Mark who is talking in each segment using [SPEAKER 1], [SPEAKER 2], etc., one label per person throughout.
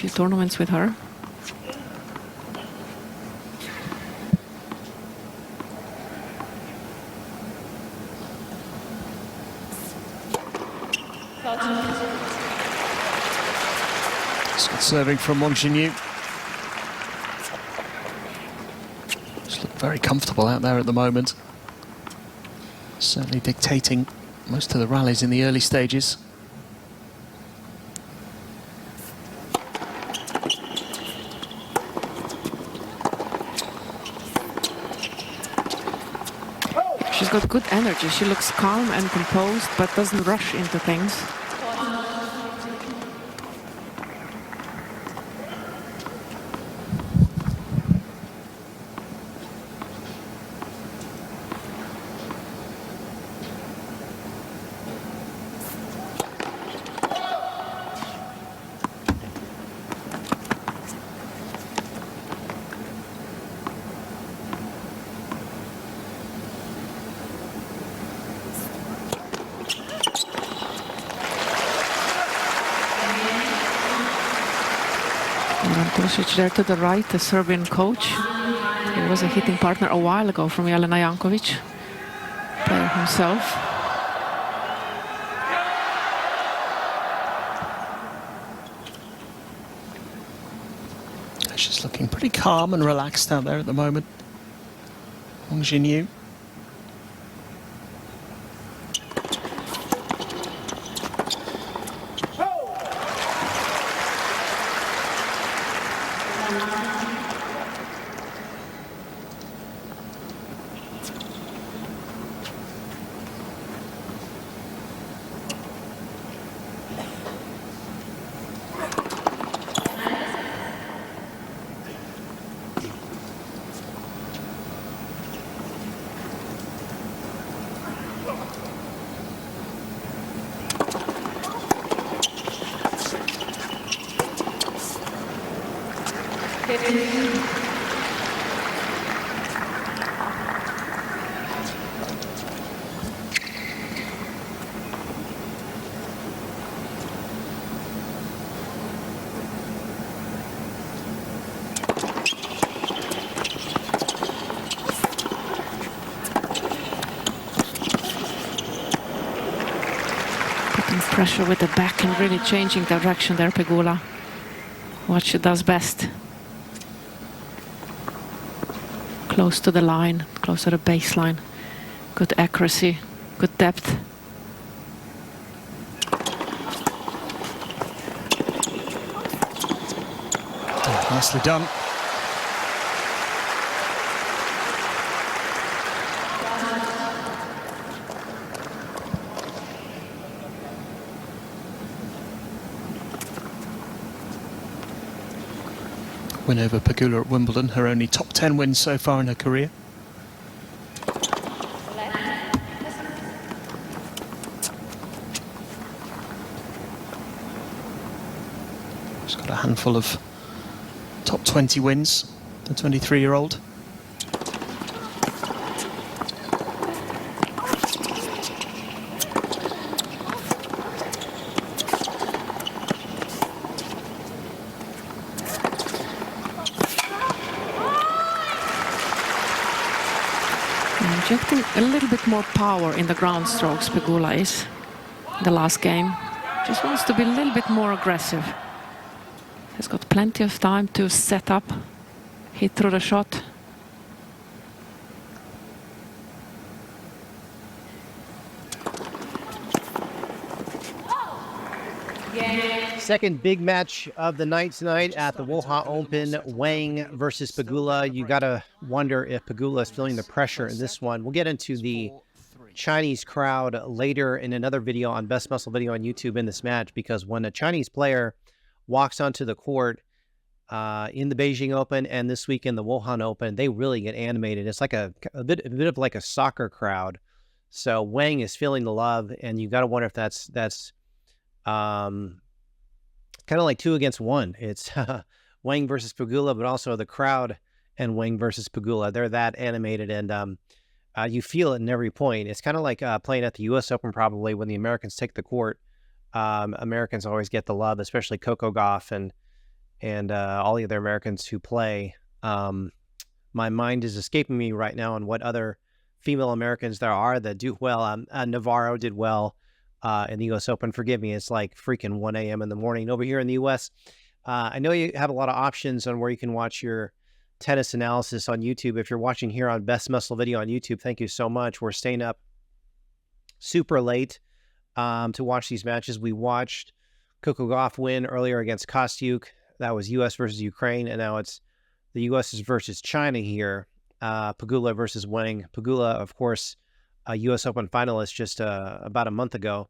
[SPEAKER 1] few tournaments with her.
[SPEAKER 2] Good serving from Wang Xinyu. Just look very comfortable out there at the moment. Certainly dictating most of the rallies in the early stages.
[SPEAKER 1] She's got good energy. She looks calm and composed, but doesn't rush into things. There to the right, the Serbian coach. He was a hitting partner a while ago from Jelena Jankovic, player himself.
[SPEAKER 2] She's looking pretty calm and relaxed out there at the moment. Wang Xinyu.
[SPEAKER 1] Pressure with the back and really changing direction there, Pegula. What she does best. Close to the line, close to the baseline. Good accuracy, good depth.
[SPEAKER 2] Nicely done. Win over Pegula at Wimbledon, her only top 10 wins so far in her career. She's got a handful of top 20 wins, the 23-year-old.
[SPEAKER 1] Injecting a little bit more power in the ground strokes, Pegula is, the last game. Just wants to be a little bit more aggressive. Has got plenty of time to set up, hit through the shot.
[SPEAKER 3] Second big match of the night tonight at the Wuhan Open, Wang versus Pegula. You got to wonder if Pegula is feeling the pressure in this one. We'll get into the Chinese crowd later in another video on Best Muscle Video on YouTube in this match, because when a Chinese player walks onto the court in the Beijing Open and this week in the Wuhan Open, they really get animated. It's like a bit of like a soccer crowd. So Wang is feeling the love, and you got to wonder if that's kind of like 2 against 1. It's Wang versus Pegula, but also the crowd and Wang versus Pegula. They're that animated, and you feel it in every point. It's kind of like playing at the U.S. Open, probably, when the Americans take the court. Americans always get the love, especially Coco Gauff and all the other Americans who play. My mind is escaping me right now on what other female Americans there are that do well. Navarro did well in the U.S. Open. Forgive me, it's like freaking 1 a.m. in the morning over here in the U.S. I know you have a lot of options on where you can watch your tennis analysis on YouTube. If you're watching here on Best Muscle Video on YouTube, thank you so much. We're staying up super late to watch these matches. We watched Coco Gauff win earlier against Kostyuk. That was U.S. versus Ukraine, and now it's the U.S. versus China here. Pegula versus Wang. Pegula, of course, a U.S. Open finalist just about a month ago.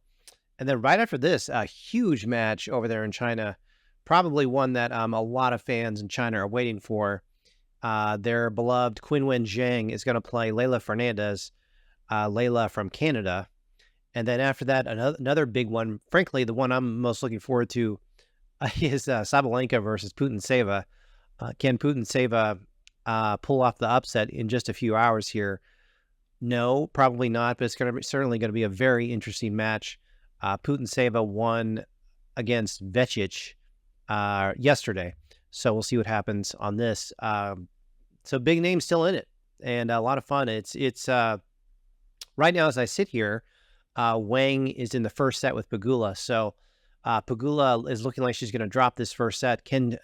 [SPEAKER 3] And then right after this, a huge match over there in China, probably one that a lot of fans in China are waiting for. Their beloved Qinwen Zhang is going to play Leylah Fernandez, Leylah from Canada. And then after that, another big one, frankly, the one I'm most looking forward to is Sabalenka versus Putintseva. Can Putintseva pull off the upset in just a few hours here? No, probably not, but it's certainly going to be a very interesting match. Putintseva won against Vecic yesterday, so we'll see what happens on this. So big names still in it, and a lot of fun. It's right now as I sit here, Wang is in the first set with Pegula, so Pegula is looking like she's going to drop this first set. Can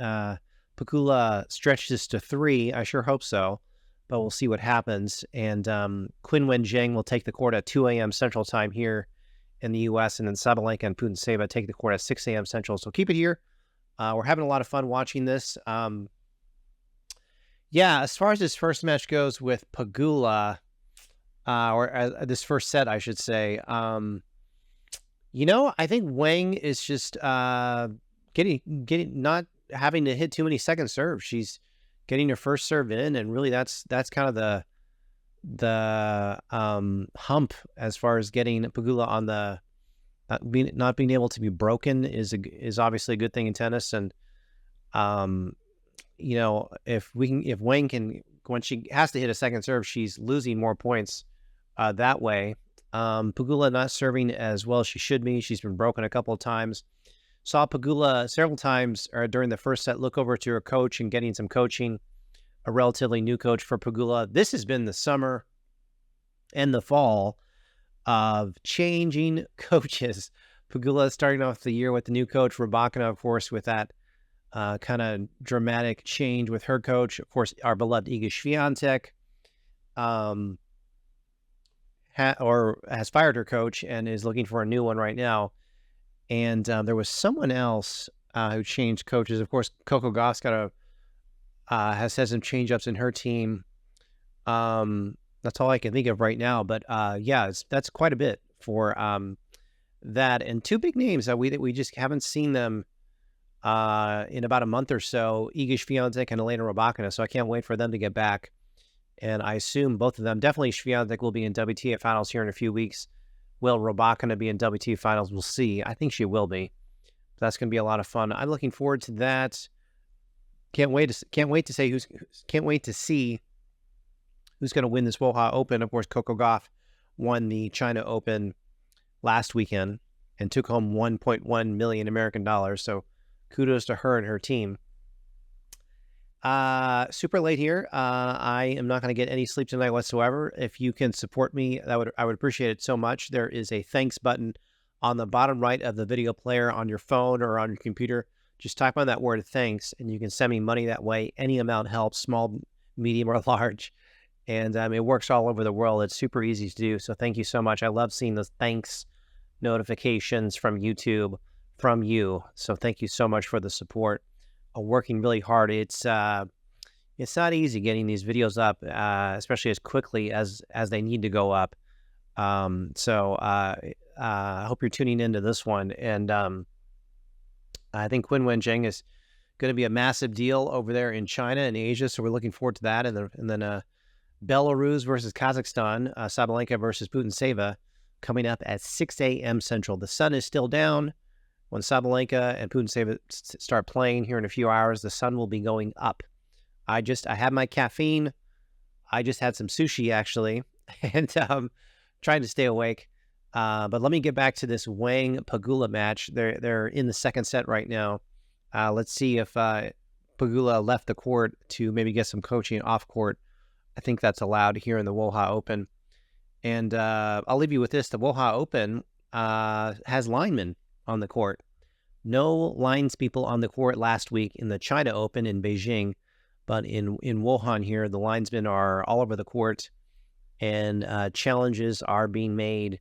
[SPEAKER 3] Pegula stretch this to 3? I sure hope so, but we'll see what happens. And Qinwen Zhang will take the court at 2 a.m. Central Time here in the U.S., and then Sabalenka and Putintseva take the court at 6 a.m. Central. So keep it here. We're having a lot of fun watching this. Yeah, as far as this first match goes with Pegula, or this first set, I should say, I think Wang is just getting not having to hit too many second serves. She's getting her first serve in, and really that's kind of the hump as far as getting Pegula on the not being able to be broken is obviously a good thing in tennis. And if Wang can, when she has to hit a second serve, she's losing more points that way. Pegula not serving as well as she should be. She's been broken a couple of times. Saw Pegula several times during the first set look over to her coach and getting some coaching, a relatively new coach for Pegula. This has been the summer and the fall of changing coaches. Pegula starting off the year with the new coach, Rybakina, of course, with that kind of dramatic change with her coach. Of course, our beloved Iga Swiatek has fired her coach and is looking for a new one right now. And there was someone else who changed coaches. Of course, Coco Gauff has had some change-ups in her team. That's all I can think of right now. But yeah, that's quite a bit for that. And two big names that we just haven't seen them in about a month or so, Iga Swiatek and Elena Rybakina. So I can't wait for them to get back. And I assume both of them, definitely Swiatek will be in WTA finals here in a few weeks. Will Rybakina be in WTA finals? We'll see. I think she will be. That's going to be a lot of fun. I'm looking forward to that. Can't wait to see who's going to win this Wuhan Open. Of course, Coco Gauff won the China Open last weekend and took home 1.1 million American dollars. So kudos to her and her team. Super late here. I am not going to get any sleep tonight whatsoever. If you can support me, I would appreciate it so much. There is a thanks button on the bottom right of the video player on your phone or on your computer. Just type on that word thanks, and you can send me money that way. Any amount helps, small, medium, or large. And it works all over the world. It's super easy to do. So thank you so much. I love seeing those thanks notifications from YouTube from you. So thank you so much for the support. Working really hard. It's not easy getting these videos up, especially as quickly as they need to go up. So I hope you're tuning into this one. And I think Qinwen Zhang is going to be a massive deal over there in China and Asia. So we're looking forward to that. And then Belarus versus Kazakhstan, Sabalenka versus Putintseva coming up at 6 a.m. Central. The sun is still down. When Sabalenka and Putintseva start playing here in a few hours, the sun will be going up. I have my caffeine. I just had some sushi, actually, and trying to stay awake. But let me get back to this Wang-Pegula match. They're in the second set right now. Let's see if Pegula left the court to maybe get some coaching off court. I think that's allowed here in the Wuhan Open. And I'll leave you with this. The Wuhan Open has linemen on the court. No lines people on the court last week in the China Open in Beijing, but in Wuhan here, the linesmen are all over the court, and challenges are being made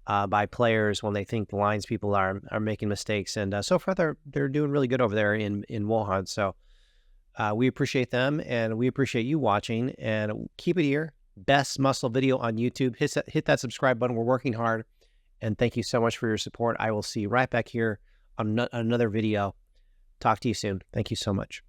[SPEAKER 3] by players when they think the lines people are making mistakes. And so far, they're doing really good over there in Wuhan. So we appreciate them, and we appreciate you watching. And keep it here. Best Muscle Video on YouTube. Hit that subscribe button. We're working hard. And thank you so much for your support. I will see you right back here on another video. Talk to you soon. Thank you so much.